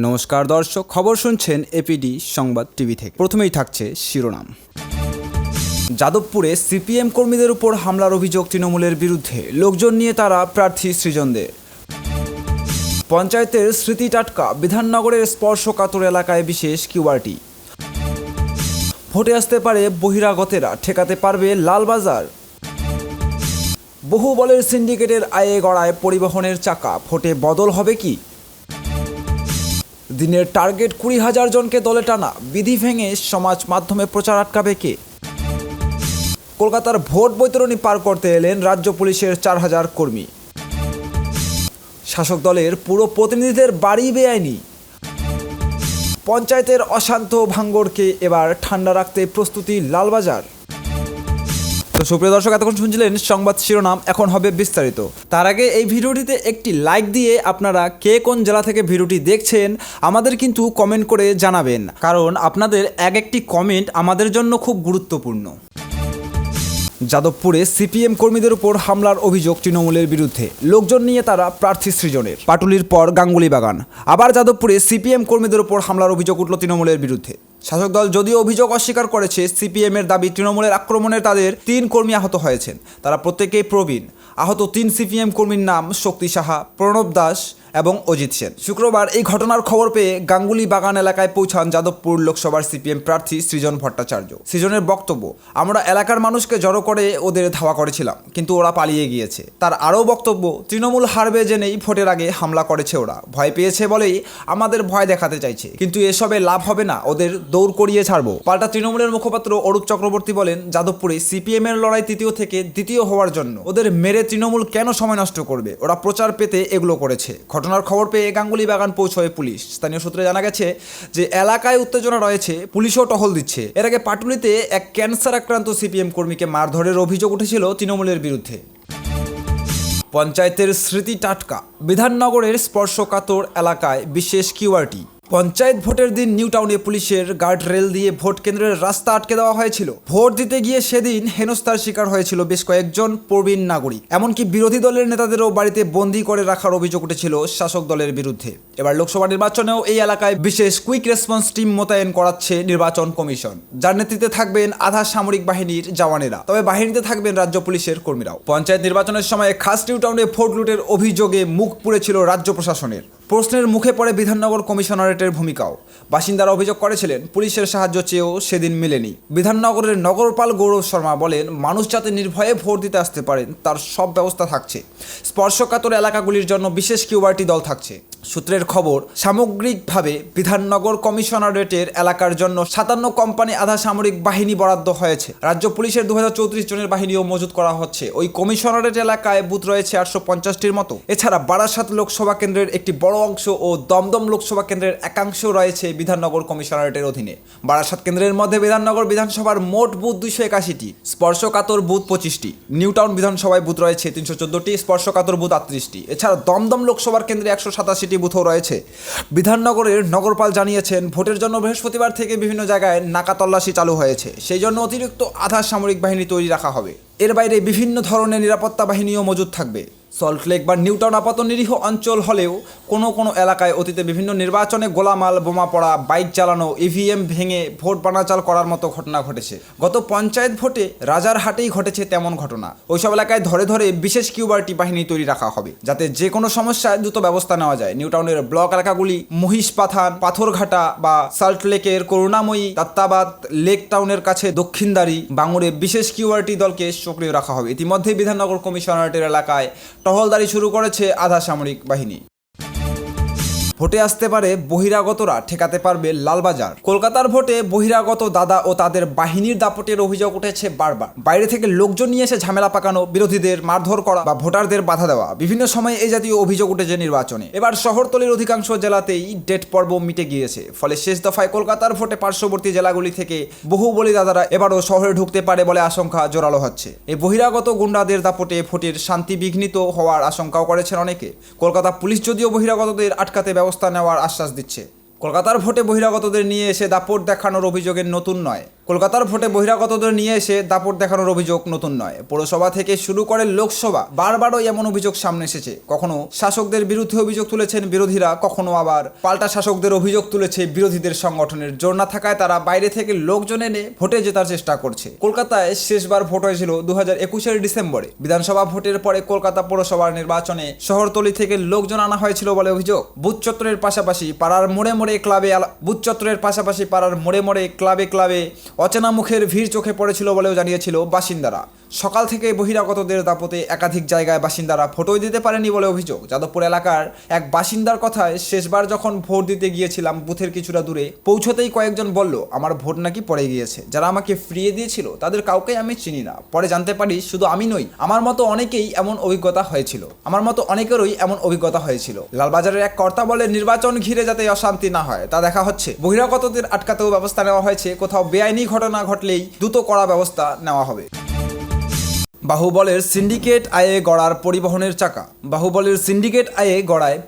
নমস্কার দর্শক, খবর শুনছেন এপিডি সংবাদ টিভি থেকে। প্রথমেই থাকছে শিরোনাম। যাদবপুরে সিপিএম কর্মীদের উপর হামলার অভিযোগ তৃণমূলের বিরুদ্ধে, লোকজন নিয়ে তারা প্রার্থী সৃজনদের। পঞ্চায়েতের স্মৃতি টাটকা, বিধাননগরের স্পর্শকাতর এলাকায় বিশেষ কিউআরটি। ভোটে আসতে পারে বহিরাগতেরা, ঠেকাতে পারবে লালবাজার। বহুবলের সিন্ডিকেটের আয়ে গড়ায় পরিবহনের চাকা, ভোটে বদল হবে কি? দিনের টার্গেট 20,000 জনকে দলে টানা, বিধি ভেঙে সমাজ মাধ্যমে প্রচার আটকাবে কে? কলকাতার ভোট বৈতরণী পার করতে এলেন রাজ্য পুলিশের 4,000 কর্মী। শাসক দলের পুরো প্রতিনিধিদের বাড়ি বেআইনি। পঞ্চায়েতের অশান্ত ভাঙ্গড়কে এবার ঠান্ডা রাখতে প্রস্তুতি লালবাজার। তো সুপ্রিয় দর্শক, এতক্ষণ শুনছিলেন সংবাদ শিরোনাম, এখন হবে বিস্তারিত। তার আগে এই ভিডিওটিতে একটি লাইক দিয়ে আপনারা কে কোন জেলা থেকে ভিডিওটি দেখছেন আমাদের কিন্তু কমেন্ট করে জানাবেন, কারণ আপনাদের এক একটি কমেন্ট আমাদের জন্য খুব গুরুত্বপূর্ণ। যাদবপুরে সিপিএম কর্মীদের উপর হামলার অভিযোগ তৃণমূলের বিরুদ্ধে, লোকজন নিয়ে তারা প্রার্থী সৃজনের। পাটুলির পর গাঙ্গুলি বাগান, আবার যাদবপুরে সিপিএম কর্মীদের উপর হামলার অভিযোগ উঠল তৃণমূলের বিরুদ্ধে। শাসক দল যদিও অভিযোগ অস্বীকার করেছে, সিপিএমের দাবি তৃণমূলের আক্রমণে তাদের 3 কর্মী আহত হয়েছেন, তারা প্রত্যেকেই প্রবীণ। আহত 3 সিপিএম কর্মীর নাম শক্তি সাহা, প্রণব দাস এবং অজিত সেন। শুক্রবার এই ঘটনার খবর পেয়ে গাঙ্গুলি বাগান এলাকায় পৌঁছান যাদবপুর লোকসভার সিপিএম প্রার্থী সৃজন ভট্টাচার্য। সৃজনের বক্তব্য, আমরা এলাকার মানুষকে জড়ো করে ওদের ধাওয়া করেছিলাম, কিন্তু ওরা পালিয়ে গিয়েছে। তার আরও বক্তব্য, তৃণমূল হারবে জেনেই ভোটের আগে হামলা করেছে ওরা, ভয় পেয়েছে বলেই আমাদের ভয় দেখাতে চাইছে, কিন্তু এসবে লাভ হবে না, ওদের দৌড় করিয়ে ছাড়বো। পাল্টা তৃণমূলের মুখপাত্র অরূপ চক্রবর্তী বলেন, যাদবপুরে সিপিএমের লড়াই তৃতীয় থেকে দ্বিতীয় হওয়ার জন্য ওদের মেরে তৃণমূল কেন সময় নষ্ট করবে, ওরা প্রচার পেতে এগুলো করেছে। ঘটনার খবর পেয়ে গাঙ্গুলি বাগান পৌঁছয় পুলিশ। স্থানীয় সূত্রে জানা গেছে যে এলাকায় উত্তেজনা রয়েছে, পুলিশও টহল দিচ্ছে। এর আগে পাটুলিতে এক ক্যান্সার আক্রান্ত সিপিএম কর্মীকে মারধরের অভিযোগ উঠেছিল তৃণমূলের বিরুদ্ধে। পঞ্চায়েতের স্মৃতি টাটকা, বিধাননগরের স্পর্শকাতর এলাকায় বিশেষ কিউআরটি। পঞ্চায়েত ভোটের দিন নিউ টাউনে পুলিশের গার্ড রেল দিয়ে ভোট কেন্দ্রের রাস্তা আটকে দেওয়া হয়েছিল। ভোট দিতে গিয়ে সেদিন হেনস্থার শিকার হয়েছিল বেশ কয়েকজন প্রবীণ নাগরিক, এমনকি বিরোধী দলের নেতাদেরও বাড়িতে বন্দী করে রাখার অভিযোগ উঠেছিল শাসক দলের বিরুদ্ধে। এবার লোকসভা নির্বাচনেও এই এলাকায় বিশেষ কুইক রেসপন্স টিম মোতায়েন করাচ্ছে নির্বাচন কমিশন, যার নেতৃত্বে থাকবেন আধা সামরিক বাহিনীর জওয়ানেরা, তবে বাহিনীতে থাকবেন রাজ্য পুলিশের কর্মীরাও। পঞ্চায়েত নির্বাচনের সময় খাস নিউ টাউনে ভোট লুটের অভিযোগে মুখ পুড়েছিল রাজ্য প্রশাসনের। প্রশ্নের মুখে পড়ে বিধাননগর কমিশনারেটের ভূমিকাও। বাসিন্দারা অভিযোগ করেছিলেন, পুলিশের সাহায্য চেয়েও সেদিন মেলেনি। বিধাননগরের নগরপাল গৌরব শর্মা বলেন, মানুষ যাতে নির্ভয়ে ভোট দিতে আসতে পারেন তার সব ব্যবস্থা থাকছে। স্পর্শকাতর এলাকাগুলির জন্য বিশেষ কিউআরটি দল থাকছে। সূত্রের খবর, সামগ্রিকভাবে বিধাননগর কমিশনারেটের এলাকার জন্য 57 কোম্পানি আধা সামরিক বাহিনী বরাদ্দ হয়েছে। রাজ্য পুলিশের 2034 জনের বাহিনীও মজুত করা হচ্ছে। ওই কমিশনারেট এলাকায় বুথ রয়েছে 850টির মতো। এছাড়া বারাসাত লোকসভা কেন্দ্রের একটি বড় অংশ ও দমদম লোকসভা কেন্দ্রের একাংশ রয়েছে বিধাননগর কমিশনারেটের অধীনে। বারাসাত কেন্দ্রের মধ্যে বিধাননগর বিধানসভার মোট বুথ 281টি, স্পর্শকাতর বুথ 25টি। নিউ টাউন বিধানসভায় বুথ রয়েছে 314টি, স্পর্শকাতর বুথ 38টি। এছাড়া দমদম লোকসভার কেন্দ্রে 187টি বুথও রয়েছে। বিধাননগরের নগরপাল জানিয়েছেন, ভোটের জন্য বৃহস্পতিবার থেকে বিভিন্ন জায়গায় নাকা তল্লাশি চালু হয়েছে, সেই জন্য অতিরিক্ত আধা সামরিক বাহিনী তৈরি রাখা হবে। এর বাইরে বিভিন্ন ধরনের নিরাপত্তা বাহিনীও মজুদ থাকবে। সল্টলেক বা নিউ টাউন আপাতত নিরীহ অঞ্চল হলেও কোনো কোনো এলাকায় অতীতে বিভিন্ন নির্বাচনে গোলামাল, বোমা পড়া, বাইক চালানো, ইভিএম ভেঙে ভোট বানাচাল করার মতো ঘটনা ঘটেছে। গত পঞ্চায়েত ভোটে রাজারহাটেই ঘটেছে তেমন ঘটনা। ওইসব এলাকায় ধরে ধরে বিশেষ কিউআরটি বাহিনী তৈরি রাখা হবে, যাতে যে কোনো সমস্যায় দ্রুত ব্যবস্থা নেওয়া যায়। নিউ টাউনের ব্লক এলাকাগুলি মহিষপাথান, পাথরঘাটা বা সল্টলেকের করুণাময়ী, দত্তাবাদ, লেক টাউনের কাছে দক্ষিণদারি, বাঙুরে বিশেষ কিউআরটি দলকে সক্রিয় রাখা হবে। ইতিমধ্যে বিধাননগর কমিশনারেটের এলাকায় টহলদারি শুরু করেছে আধা সামরিক বাহিনী। ভোটে আসতে পারে বহিরাগতরা, ঠেকাতে পারবে লালবাজার। কলকাতার ভোটে বহিরাগত দাদা ও তাদের বাহিনীর দাপটের অভিযোগ উঠেছে বারবার। বাইরে থেকে লোকজন নিয়ে এসে ঝামেলা পাকানো, বিরোধীদের মারধর করা বা ভোটারদের বাধা দেওয়া, বিভিন্ন সময়ে এই জাতীয় অভিযোগ উঠেছে নির্বাচনে। এবার শহরতলির অধিকাংশ জেলাতেই ডেট পর্ব মিটে গিয়েছে, ফলে শেষ দফায় কলকাতার ভোটে পার্শ্ববর্তী জেলাগুলি থেকে বহু বলি দাদারা এবারও শহরে ঢুকতে পারে বলে আশঙ্কা জোরালো হচ্ছে। এই বহিরাগত গুন্ডাদের দাপটে ভোটের শান্তি বিঘ্নিত হওয়ার আশঙ্কাও করেছেন অনেকে। কলকাতা পুলিশ যদিও বহিরাগতদের আটকাতে ব্যবস্থা নেওয়ার আশ্বাস দিচ্ছে। কলকাতার ভোটে বহিরাগতদের নিয়ে এসে দাপট দেখানোর অভিযোগের নতুন নয়। কলকাতার ভোটে বহিরাগতদের নিয়ে এসে দাপট দেখানোর অভিযোগ নতুন নয়। পৌরসভা থেকে শুরু করে লোকসভা বারবারও এমন অভিযোগ সামনে এসেছে। কখনো শাসকদের বিরুদ্ধে অভিযোগ তুলেছেন বিরোধীরা, কখনো আবার পাল্টা শাসকদের অভিযোগ তুলেছে বিরোধীদের সংগঠনের। জোর না থাকায় তারা বাইরে থেকে লোকজন এনে ভোটে জেতার চেষ্টা করছে। কলকাতায় শেষবার ভোট হয়েছিল 2021-এর ডিসেম্বরে। বিধানসভা ভোটের পরে কলকাতা পৌরসভার নির্বাচনে শহরতলি থেকে লোকজন আনা হয়েছিল বলে অভিযোগ। বুথ চত্বরের পাশাপাশি পাড়ার মোড়ে ক্লাবে অচেনা মুখের ভিড় চোখে পড়েছিল বলেও জানিয়েছিল বাসিন্দারা। সকাল থেকে বহিরাগতদের দাপটে একাধিক জায়গায় বাসিন্দারা ভোটই দিতে পারেনি বলে অভিযোগ। যাদবপুর এলাকার এক বাসিন্দার কথায়, শেষবার যখন ভোট দিতে গিয়েছিলাম বুথের কিছুটা দূরে পৌঁছতেই কয়েকজন বলল আমার ভোট নাকি পড়ে গিয়েছে। যারা আমাকে ফিরিয়ে দিয়েছিল তাদের কাউকেই আমি চিনি না। পরে জানতে পারি শুধু আমি নই, আমার মতো অনেকেরই এমন অভিজ্ঞতা হয়েছিল। লালবাজারের এক কর্তা বলে, নির্বাচন ঘিরে যাতে অশান্তি না হয় তা দেখা হচ্ছে। বহিরাগতদের আটকাতেও ব্যবস্থা নেওয়া হয়েছে। কোথাও বেআইনি ঘটনা ঘটলেই দ্রুত কড়া ব্যবস্থা নেওয়া হবে। বাহুবলের সিন্ডিকেট আয়ে গড়ায়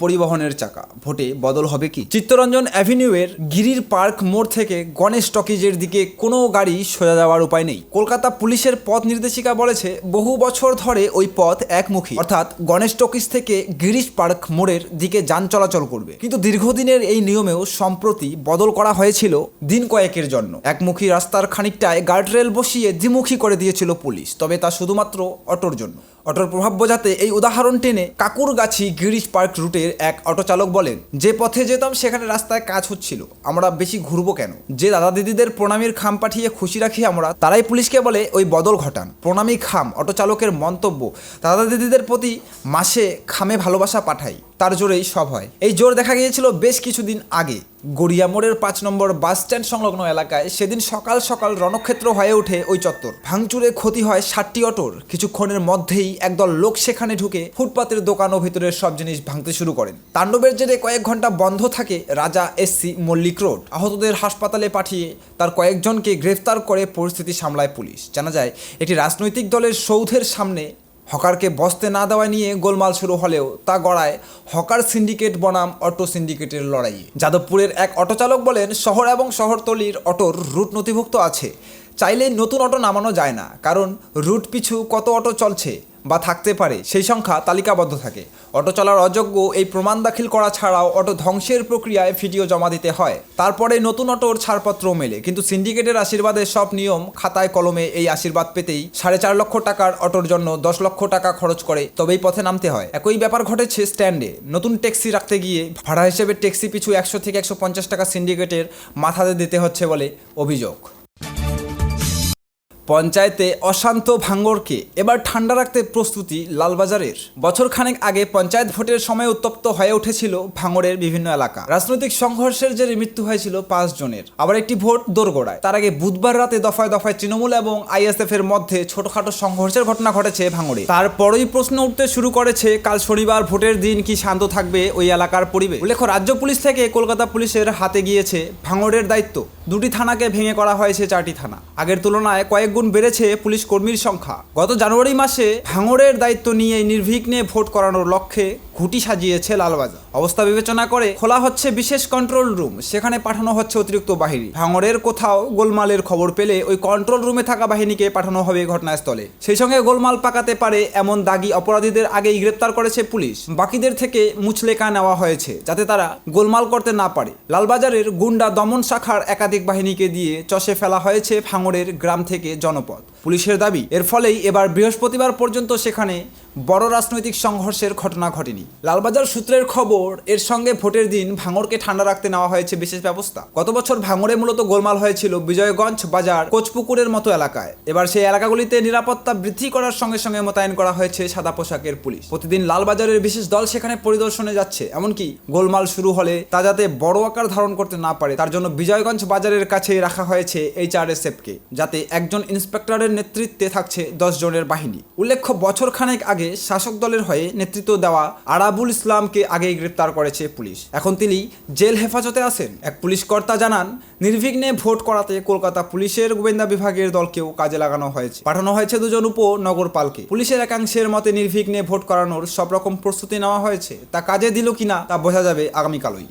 পরিবহনের চাকা। ভোটে বদল হবে কি? চিত্তরঞ্জন অ্যাভিনিউয়ের গিরির পার্ক মোড় থেকে গণেশ টকিজের দিকে কোনো গাড়ি সোজা যাওয়ার উপায় নেই। কলকাতা পুলিশের পথ নির্দেশিকা বলেছে, বহু বছর ধরে ওই পথ একমুখী, অর্থাৎ গণেশ টকিজ থেকে গিরিশ পার্ক মোড়ের দিকে যান চলাচল করবে। কিন্তু দীর্ঘদিনের এই নিয়মেও সম্প্রতি বদল করা হয়েছিল দিন কয়েকের জন্য। একমুখী রাস্তার খানিকটায় গার্ডরেল বসিয়ে দ্বিমুখী করে দিয়েছিল পুলিশ, তবে তা শুধুমাত্র অটোর জন্য। অটোর প্রভাব বোঝাতে এই উদাহরণ টেনে কাকুরগাছি গিরিশ পার্ক রুটের এক অটো চালক বলেন, যে পথে যেতাম সেখানে রাস্তায় কাজ হচ্ছিল, আমরা বেশি ঘুরবো কেন? যে দাদা দিদিদের প্রণামীর খাম পাঠিয়ে খুশি রাখি আমরা, তারাই পুলিশকে বলে ওই বদল ঘটান। প্রণামী খাম। অটো চালকের মন্তব্য, দাদা দিদিদের প্রতি মাসে খামে ভালোবাসা পাঠাই, তার জোরেই সব হয়। এই জোর দেখা গিয়েছিল বেশ কিছুদিন আগে গড়িয়া মোড়ের 5 নম্বর বাস স্ট্যান্ড সংলগ্ন এলাকায়। সেদিন সকাল সকাল রণক্ষেত্র হয়ে ওঠে ওই চত্বর। ভাঙচুরে ক্ষতি হয় 60টি অটোর। কিছুক্ষণের মধ্যেই একদল লোক সেখানে ঢুকে ফুটপাতের দোকান ও ভিতরের সব জিনিস ভাঙতে শুরু করেন। তাণ্ডবের জেরে কয়েক ঘন্টা বন্ধ থাকে রাজা এসসি মল্লিক রোড। আহতদের হাসপাতালে পাঠিয়ে তার কয়েকজনকে গ্রেফতার করে পরিস্থিতি সামলায় পুলিশ। জানা যায়, একটি রাজনৈতিক দলের সৌধের সামনে হকারকে বসতে না দেওয়া নিয়ে গোলমাল শুরু হলেও তা গড়ায় হকার সিন্ডিকেট বনাম অটো সিন্ডিকেটের লড়াইয়ে। যাদবপুরের এক অটো চালক বলেন, শহর এবং শহরতলির অটোর রুট নথিভুক্ত আছে, চাইলে নতুন অটো নামানো যায় না, কারণ রুট পিছু কত অটো চলছে বা থাকতে পারে সেই সংখ্যা তালিকাবদ্ধ থাকে। অটো চলার অযোগ্য এই প্রমাণ দাখিল করা ছাড়াও অটো ধ্বংসের প্রক্রিয়ায় ভিডিও জমা দিতে হয়, তারপরে নতুন অটোর ছাড়পত্র মেলে। কিন্তু সিন্ডিকেটের আশীর্বাদে সব নিয়ম খাতায় কলমে। এই আশীর্বাদ পেতেই 4.5 লক্ষ টাকার অটোর জন্য 10 লক্ষ টাকা খরচ করে তবেই পথে নামতে হয়। একই ব্যাপার ঘটেছে স্ট্যান্ডে। নতুন ট্যাক্সি রাখতে গিয়ে ভাড়া হিসেবে ট্যাক্সি পিছু 100 থেকে 150 টাকা সিন্ডিকেটের মাথাতে দিতে হচ্ছে বলে অভিযোগ। পঞ্চায়েতে অশান্ত ভাঙড়কে এবার ঠান্ডা রাখতে প্রস্তুতি লালবাজারের। বছরখানেক আগে পঞ্চায়েত ভোটের সময় উত্তপ্ত হয়ে উঠেছিল ভাঙড়ের বিভিন্ন এলাকা। রাজনৈতিক সংঘর্ষের জেরে মৃত্যু হয়েছিল 5 জনের। আবার একটি ভোট দোরগোড়ায়। তার আগে বুধবার রাতে দফায় দফায় তৃণমূল এবং আইএসএফ এর মধ্যে ছোটখাটো সংঘর্ষের ঘটনা ঘটেছে ভাঙড়ে। তারপরেই প্রশ্ন উঠতে শুরু করেছে, কাল শনিবার ভোটের দিন কি শান্ত থাকবে ওই এলাকার পরিবেশ? উল্লেখ্য, রাজ্য পুলিশ থেকে কলকাতা পুলিশের হাতে গিয়েছে ভাঙড়ের দায়িত্ব। 2টি থানাকে ভেঙে করা হয়েছে 4টি থানা। আগের তুলনায় কয়েক গুণ বেড়েছে পুলিশ কর্মীর সংখ্যা। গত জানুয়ারি মাসে ভাঙড়ের দায়িত্ব নিয়ে নির্বিঘ্নে ভোট করানোর লক্ষ্যে ঘুঁটি সাজিয়েছে লালবাজার। অবস্থা বিবেচনা করে খোলা হচ্ছে বিশেষ কন্ট্রোল রুম, সেখানে পাঠানো হচ্ছে অতিরিক্ত বাহিনী। ভাঙড়ের কোথাও গোলমালের খবর পেলে ওই কন্ট্রোল রুমে থাকা বাহিনীকে পাঠানো হবে ঘটনাস্থলে। সেই সঙ্গে গোলমাল পাকাতে পারে এমন দাগী অপরাধীদের আগেই গ্রেপ্তার করেছে পুলিশ। বাকিদের থেকে মুচলেকা নেওয়া হয়েছে যাতে তারা গোলমাল করতে না পারে। লালবাজারের গুন্ডা দমন শাখার একাধিক বাহিনীকে দিয়ে চষে ফেলা হয়েছে ভাঙড়ের গ্রাম থেকে জনপদ। পুলিশের দাবি, এর ফলেই এবার বৃহস্পতিবার পর্যন্ত সেখানে বড় রাজনৈতিক সংঘর্ষের ঘটনা ঘটেনি। লালবাজার সূত্রের খবর, এর সঙ্গে ভোটের দিন ভাঙড়কে ঠান্ডা রাখতে নেওয়া হয়েছে বিশেষ ব্যবস্থা। গত বছর ভাঙড়ে মূলত গোলমাল হয়েছিল বিজয়গঞ্জ বাজার, কোচপুকুরের মতো এলাকায়। এবার সেই এলাকাগুলিতে নিরাপত্তা বৃদ্ধি করার সঙ্গে সঙ্গে মোতায়েন করা হয়েছে সাদা পোশাকের পুলিশ। প্রতিদিন লালবাজারের বিশেষ দল সেখানে পরিদর্শনে যাচ্ছে। এমনকি গোলমাল শুরু হলে তা যাতে বড় আকার ধারণ করতে না পারে তার জন্য বিজয়গঞ্জ বাজারের কাছেই রাখা হয়েছে HRSF-কে, যাতে একজন ইন্সপেক্টরের নেতৃত্বে থাকছে 10 জনের বাহিনী। উল্লেখ্য, বছরখানেক আগে শাসক দলের হয়ে নেতৃত্ব দেওয়া আরাবুল ইসলামকে আগেই গ্রেপ্তার করেছে পুলিশ। এখন তিনি জেল হেফাজতে আছেন। এক পুলিশ কর্তা জানান, নির্বিঘ্নে ভোট করাতে কলকাতা পুলিশের গোয়েন্দা বিভাগের দলকেও কাজে লাগানো হয়েছে। পাঠানো হয়েছে 2 জন উপনগরপালকে। পুলিশের একাংশের মতে নির্বিঘ্নে ভোট করানোর সব রকম প্রস্তুতি নেওয়া হয়েছে। তা কাজে দিল কিনা তা বোঝা যাবে আগামীকালই।